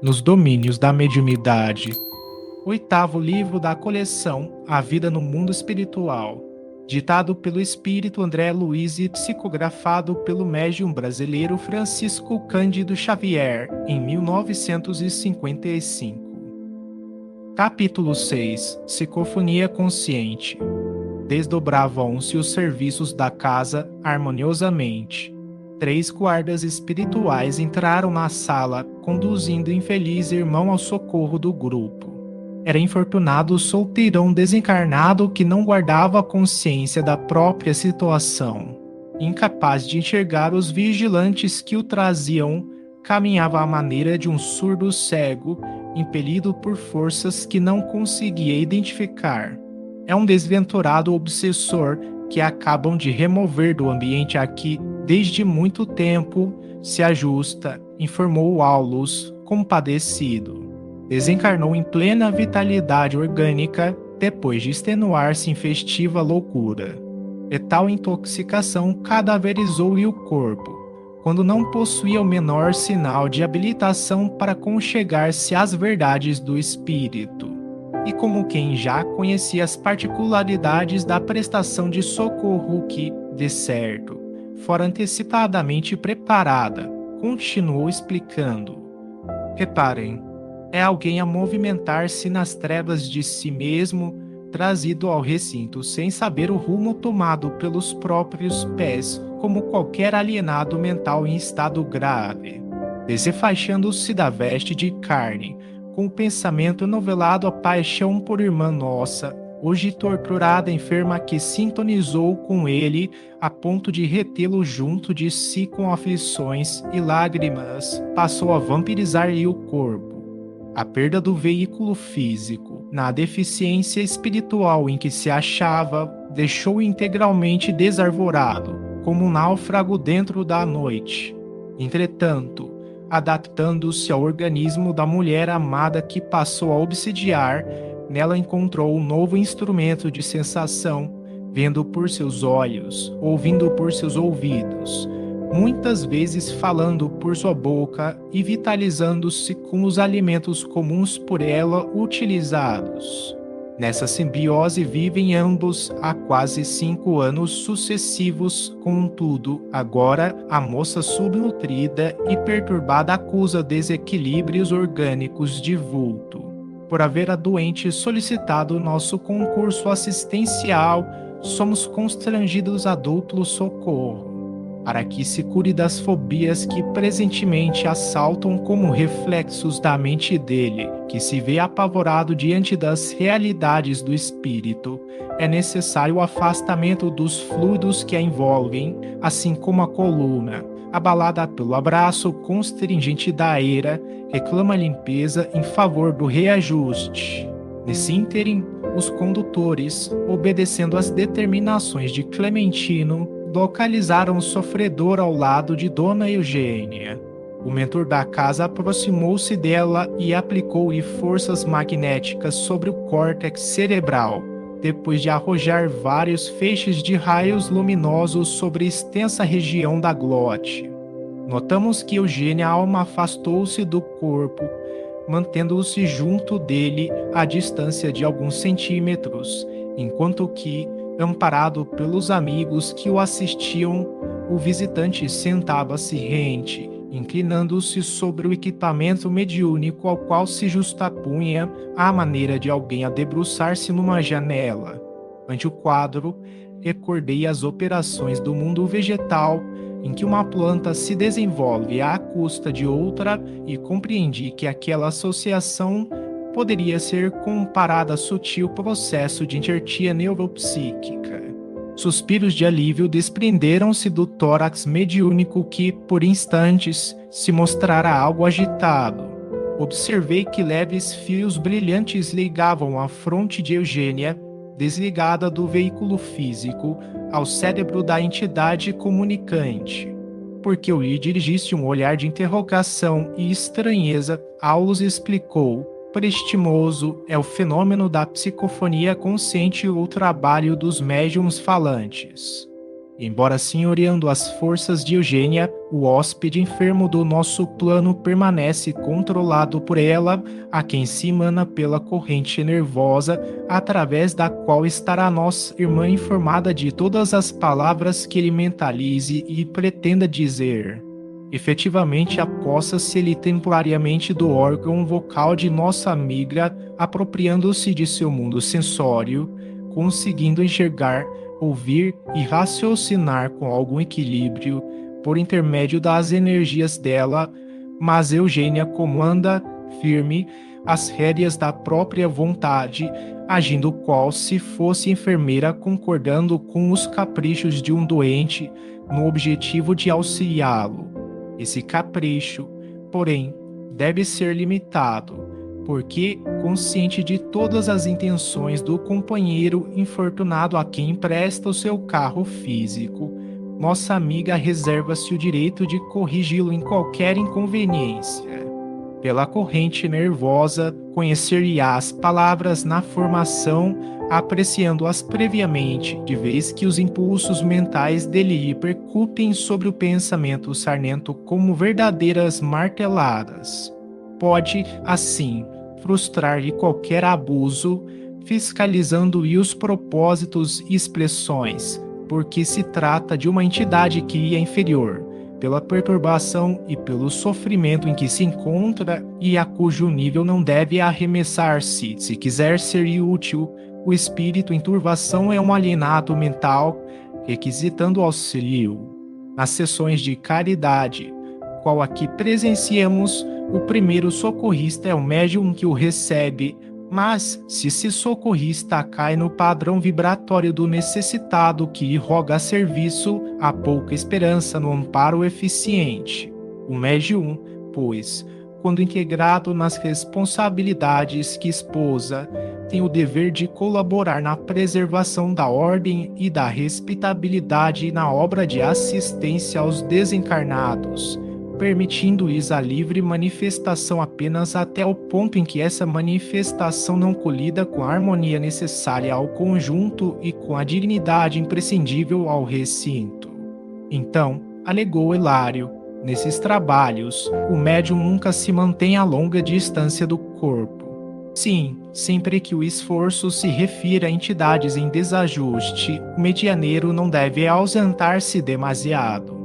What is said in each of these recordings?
nos domínios da mediunidade. Oitavo livro da coleção A Vida no Mundo Espiritual, ditado pelo espírito André Luiz e psicografado pelo médium brasileiro Francisco Cândido Xavier, em 1955. Capítulo 6. Psicofonia consciente. Desdobravam-se os serviços da casa harmoniosamente. 3 guardas espirituais entraram na sala, conduzindo o infeliz irmão ao socorro do grupo. Era infortunado solteirão desencarnado que não guardava a consciência da própria situação. Incapaz de enxergar os vigilantes que o traziam, caminhava à maneira de um surdo cego, impelido por forças que não conseguia identificar. É um desventurado obsessor que acabam de remover do ambiente a que, desde muito tempo, se ajusta, informou Aulus, compadecido. Desencarnou em plena vitalidade orgânica depois de extenuar-se em festiva loucura. E tal intoxicação cadaverizou-lhe o corpo, quando não possuía o menor sinal de habilitação para conchegar-se às verdades do espírito. E como quem já conhecia as particularidades da prestação de socorro que, de certo, fora antecipadamente preparada, continuou explicando. Reparem, é alguém a movimentar-se nas trevas de si mesmo, trazido ao recinto sem saber o rumo tomado pelos próprios pés, como qualquer alienado mental em estado grave, desenfaixando-se da veste de carne, com o pensamento novelado à paixão por irmã nossa, hoje torturada enferma que sintonizou com ele a ponto de retê-lo junto de si com aflições e lágrimas, passou a vampirizar-lhe o corpo. A perda do veículo físico, na deficiência espiritual em que se achava, deixou-o integralmente desarvorado, como um náufrago dentro da noite. Entretanto, adaptando-se ao organismo da mulher amada que passou a obsidiar, nela encontrou um novo instrumento de sensação, vendo por seus olhos, ouvindo por seus ouvidos, muitas vezes falando por sua boca e vitalizando-se com os alimentos comuns por ela utilizados. Nessa simbiose vivem ambos há quase 5 anos sucessivos, contudo, agora a moça subnutrida e perturbada acusa desequilíbrios orgânicos de vulto, por haver a doente solicitado nosso concurso assistencial. Somos constrangidos a duplo socorro, para que se cure das fobias que presentemente assaltam como reflexos da mente dele, que se vê apavorado diante das realidades do espírito. É necessário o afastamento dos fluidos que a envolvem, assim como a coluna, abalada pelo abraço constringente da eira, reclama limpeza em favor do reajuste. Nesse ínterim, os condutores, obedecendo às determinações de Clementino, localizaram o sofredor ao lado de Dona Eugênia. O mentor da casa aproximou-se dela e aplicou-lhe forças magnéticas sobre o córtex cerebral, depois de arrojar vários feixes de raios luminosos sobre a extensa região da glote. Notamos que Eugênia, a alma, afastou-se do corpo, mantendo-se junto dele à distância de alguns centímetros, enquanto que, amparado pelos amigos que o assistiam, o visitante sentava-se rente, inclinando-se sobre o equipamento mediúnico ao qual se justapunha à maneira de alguém a debruçar-se numa janela. Ante o quadro, recordei as operações do mundo vegetal, em que uma planta se desenvolve à custa de outra, e compreendi que aquela associação poderia ser comparada a sutil processo de enxertia neuropsíquica. Suspiros de alívio desprenderam-se do tórax mediúnico que, por instantes, se mostrara algo agitado. Observei que leves fios brilhantes ligavam a fronte de Eugênia, desligada do veículo físico, ao cérebro da entidade comunicante. Porque eu lhe dirigisse um olhar de interrogação e estranheza, Aulus explicou: prestimoso é o fenômeno da psicofonia consciente ou trabalho dos médiums falantes. Embora senhoreando as forças de Eugênia, o hóspede enfermo do nosso plano permanece controlado por ela, a quem se emana pela corrente nervosa, através da qual estará nossa irmã informada de todas as palavras que ele mentalize e pretenda dizer. Efetivamente, aposta-se-lhe temporariamente do órgão vocal de nossa amiga, apropriando-se de seu mundo sensório, conseguindo enxergar, ouvir e raciocinar com algum equilíbrio por intermédio das energias dela, mas Eugênia comanda firme as rédeas da própria vontade, agindo qual se fosse enfermeira concordando com os caprichos de um doente no objetivo de auxiliá-lo. Esse capricho, porém, deve ser limitado, porque, consciente de todas as intenções do companheiro infortunado a quem empresta o seu carro físico, nossa amiga reserva-se o direito de corrigi-lo em qualquer inconveniência. Pela corrente nervosa, conhecer-lhe-á as palavras na formação, apreciando-as previamente, de vez que os impulsos mentais dele repercutem sobre o pensamento sarnento como verdadeiras marteladas. Pode, assim, frustrar-lhe qualquer abuso, fiscalizando-lhe os propósitos e expressões, porque se trata de uma entidade que é inferior, pela perturbação e pelo sofrimento em que se encontra e a cujo nível não deve arremessar-se, se quiser ser útil. O espírito em turvação é um alienado mental, requisitando auxílio. Nas sessões de caridade, qual aqui presenciamos, o primeiro socorrista é o médium que o recebe, mas se esse socorrista cai no padrão vibratório do necessitado que lhe roga serviço, há pouca esperança no amparo eficiente. O médium, pois, quando integrado nas responsabilidades que esposa, tem o dever de colaborar na preservação da ordem e da respeitabilidade na obra de assistência aos desencarnados, permitindo-lhes a livre manifestação apenas até o ponto em que essa manifestação não colida com a harmonia necessária ao conjunto e com a dignidade imprescindível ao recinto. Então, alegou Hilário, nesses trabalhos, o médium nunca se mantém a longa distância do corpo. Sim, sempre que o esforço se refira a entidades em desajuste, o medianeiro não deve ausentar-se demasiado.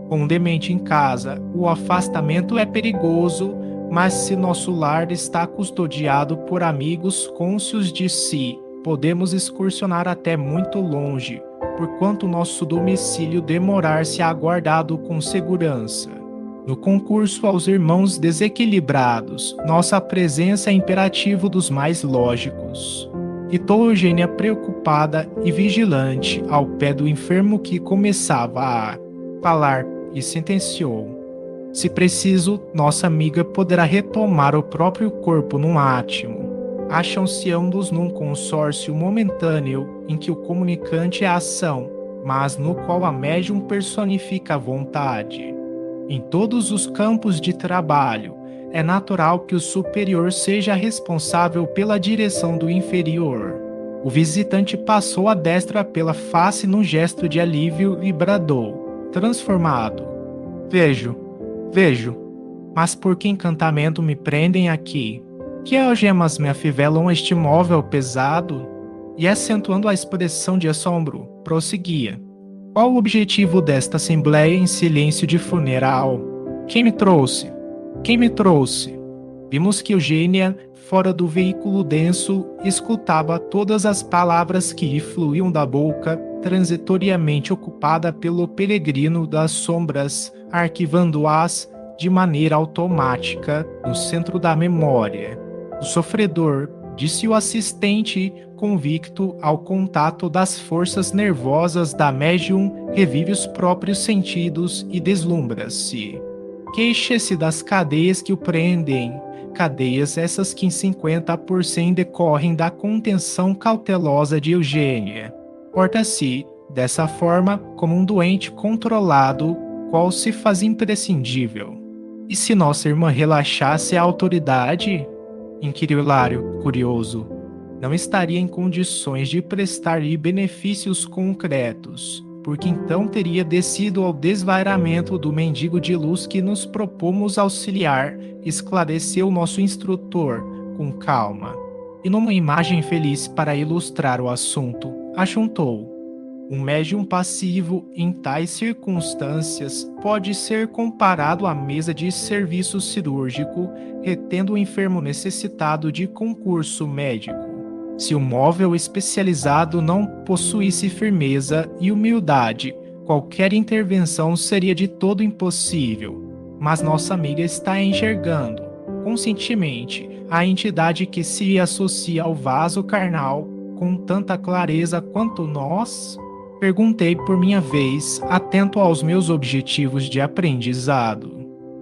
Com um demente em casa, o afastamento é perigoso, mas se nosso lar está custodiado por amigos cônscios de si, podemos excursionar até muito longe, porquanto nosso domicílio demorar-se aguardado com segurança. No concurso aos irmãos desequilibrados, nossa presença é imperativo dos mais lógicos. Fitou Eugênia preocupada e vigilante ao pé do enfermo que começava a falar e sentenciou: se preciso, nossa amiga poderá retomar o próprio corpo num átimo. Acham-se ambos num consórcio momentâneo em que o comunicante é a ação, mas no qual a médium personifica a vontade. Em todos os campos de trabalho, é natural que o superior seja responsável pela direção do inferior. O visitante passou a destra pela face num gesto de alívio e bradou, transformado: Vejo, mas por que encantamento me prendem aqui? Que algemas me afivelam este móvel pesado? E acentuando a expressão de assombro, prosseguia: qual o objetivo desta assembleia em silêncio de funeral? Quem me trouxe? Vimos que Eugênia, fora do veículo denso, escutava todas as palavras que lhe fluíam da boca, transitoriamente ocupada pelo peregrino das sombras, arquivando-as de maneira automática no centro da memória. O sofredor, disse o assistente, convicto ao contato das forças nervosas da médium, revive os próprios sentidos e deslumbra-se. Queixa-se das cadeias que o prendem, cadeias essas que em 50% decorrem da contenção cautelosa de Eugênia. Porta-se, dessa forma, como um doente controlado, qual se faz imprescindível. E se nossa irmã relaxasse a autoridade? Inquiriu Hilário, curioso. Não estaria em condições de prestar-lhe benefícios concretos. porque então teria descido ao desvairamento do mendigo de luz que nos propomos auxiliar, esclareceu nosso instrutor, com calma. E numa imagem feliz para ilustrar o assunto, ajuntou: um médium passivo, em tais circunstâncias, pode ser comparado à mesa de serviço cirúrgico, retendo o enfermo necessitado de concurso médico. Se o móvel especializado não possuísse firmeza e humildade, qualquer intervenção seria de todo impossível. Mas nossa amiga está enxergando, conscientemente, a entidade que se associa ao vaso carnal com tanta clareza quanto nós? Perguntei por minha vez, atento aos meus objetivos de aprendizado.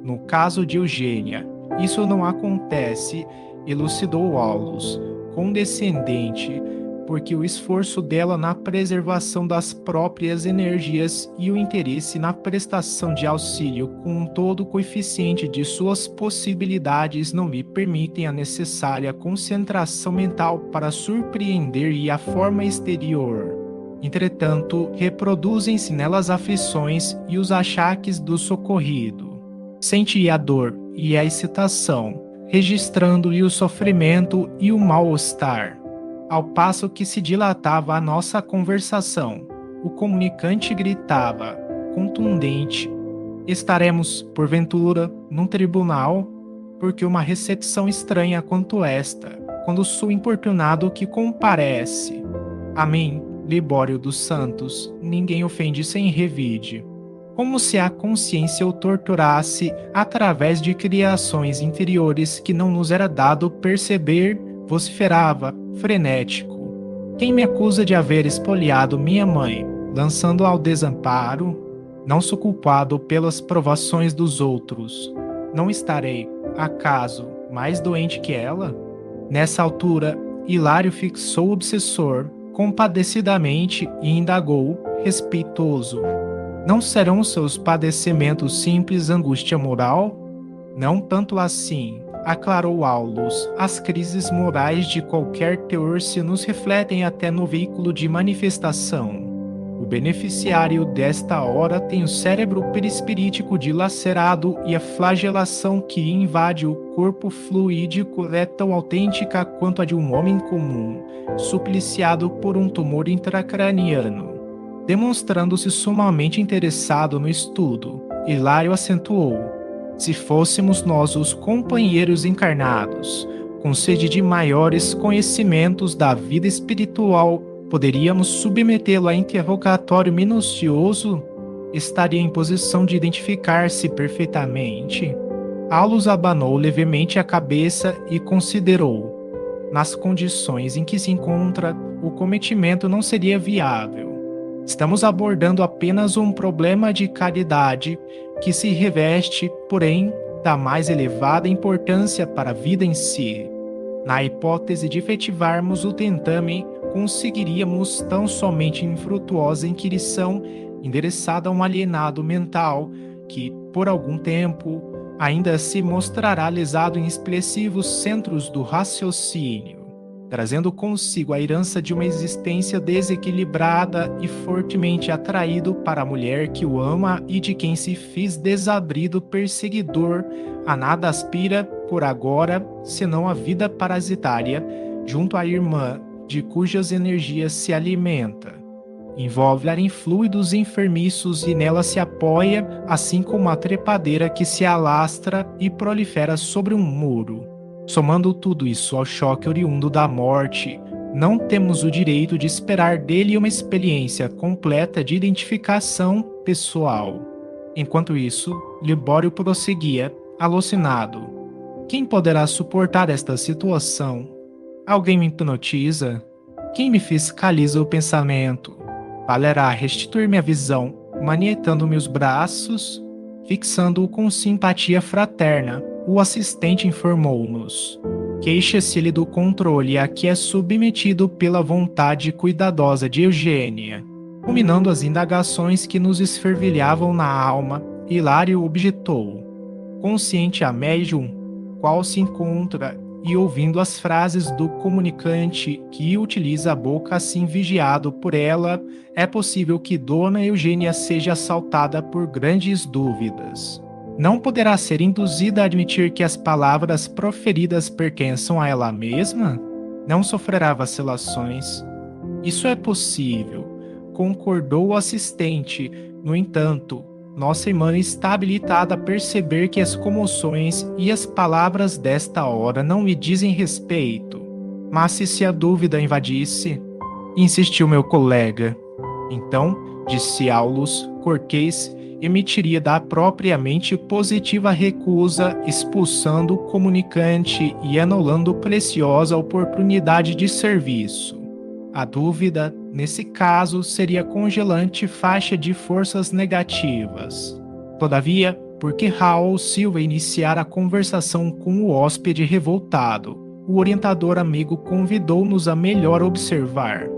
No caso de Eugênia, isso não acontece, elucidou Aulus, condescendente, porque o esforço dela na preservação das próprias energias e o interesse na prestação de auxílio com todo o coeficiente de suas possibilidades não me permitem a necessária concentração mental para surpreender e a forma exterior. Entretanto, reproduzem-se nelas aflições e os achaques do socorrido. Senti a dor e a excitação, registrando-lhe o sofrimento e o mal-estar. Ao passo que se dilatava a nossa conversação, o comunicante gritava, contundente: estaremos, porventura, num tribunal? Porque uma recepção estranha quanto esta, quando sou importunado que comparece. A mim, Libório dos Santos, ninguém ofende sem revide. Como se a consciência o torturasse através de criações interiores que não nos era dado perceber, vociferava, frenético. Quem me acusa de haver espoliado minha mãe, lançando ao desamparo? Não sou culpado pelas provações dos outros. Não estarei, acaso, mais doente que ela? Nessa altura, Hilário fixou o obsessor compadecidamente e indagou, respeitoso: não serão seus padecimentos simples angústia moral? Não tanto assim, aclarou Aulus. As crises morais de qualquer teor se nos refletem até no veículo de manifestação. O beneficiário desta hora tem o cérebro perispirítico dilacerado e a flagelação que invade o corpo fluídico é tão autêntica quanto a de um homem comum, supliciado por um tumor intracraniano. Demonstrando-se sumamente interessado no estudo, Hilário acentuou: se fôssemos nós os companheiros encarnados, com sede de maiores conhecimentos da vida espiritual, poderíamos submetê-lo a interrogatório minucioso? Estaria em posição de identificar-se perfeitamente? Aulus abanou levemente a cabeça e considerou: nas condições em que se encontra, o cometimento não seria viável. Estamos abordando apenas um problema de caridade que se reveste, porém, da mais elevada importância para a vida em si. Na hipótese de efetivarmos o tentame, conseguiríamos tão somente infrutuosa inquirição endereçada a um alienado mental que, por algum tempo, ainda se mostrará lesado em expressivos centros do raciocínio, trazendo consigo a herança de uma existência desequilibrada e fortemente atraído para a mulher que o ama e de quem se fez desabrido perseguidor, a nada aspira, por agora, senão a vida parasitária, junto à irmã, de cujas energias se alimenta. Envolve-a em fluidos enfermiços e nela se apoia, assim como a trepadeira que se alastra e prolifera sobre um muro. Somando tudo isso ao choque oriundo da morte, não temos o direito de esperar dele uma experiência completa de identificação pessoal. Enquanto isso, Libório prosseguia, alucinado: quem poderá suportar esta situação? Alguém me hipnotiza? Quem me fiscaliza o pensamento? Valerá restituir-me a visão, manietando-me os braços? Fixando-o com simpatia fraterna, o assistente informou-nos: queixa-se-lhe do controle a que é submetido pela vontade cuidadosa de Eugênia. Culminando as indagações que nos esfervilhavam na alma, Hilário objetou: consciente a médium, qual se encontra e ouvindo as frases do comunicante que utiliza a boca assim vigiado por ela, é possível que Dona Eugênia seja assaltada por grandes dúvidas. Não poderá ser induzida a admitir que as palavras proferidas pertençam a ela mesma? Não sofrerá vacilações. Isso é possível, concordou o assistente. No entanto, nossa irmã está habilitada a perceber que as comoções e as palavras desta hora não me dizem respeito. Mas se a dúvida invadisse, insistiu meu colega. Então, disse Aulus, Cortês emitiria da propriamente positiva recusa, expulsando o comunicante e anulando preciosa oportunidade de serviço. A dúvida, nesse caso, seria congelante faixa de forças negativas. Todavia, por que Raul Silva iniciara a conversação com o hóspede revoltado? O orientador amigo convidou-nos a melhor observar.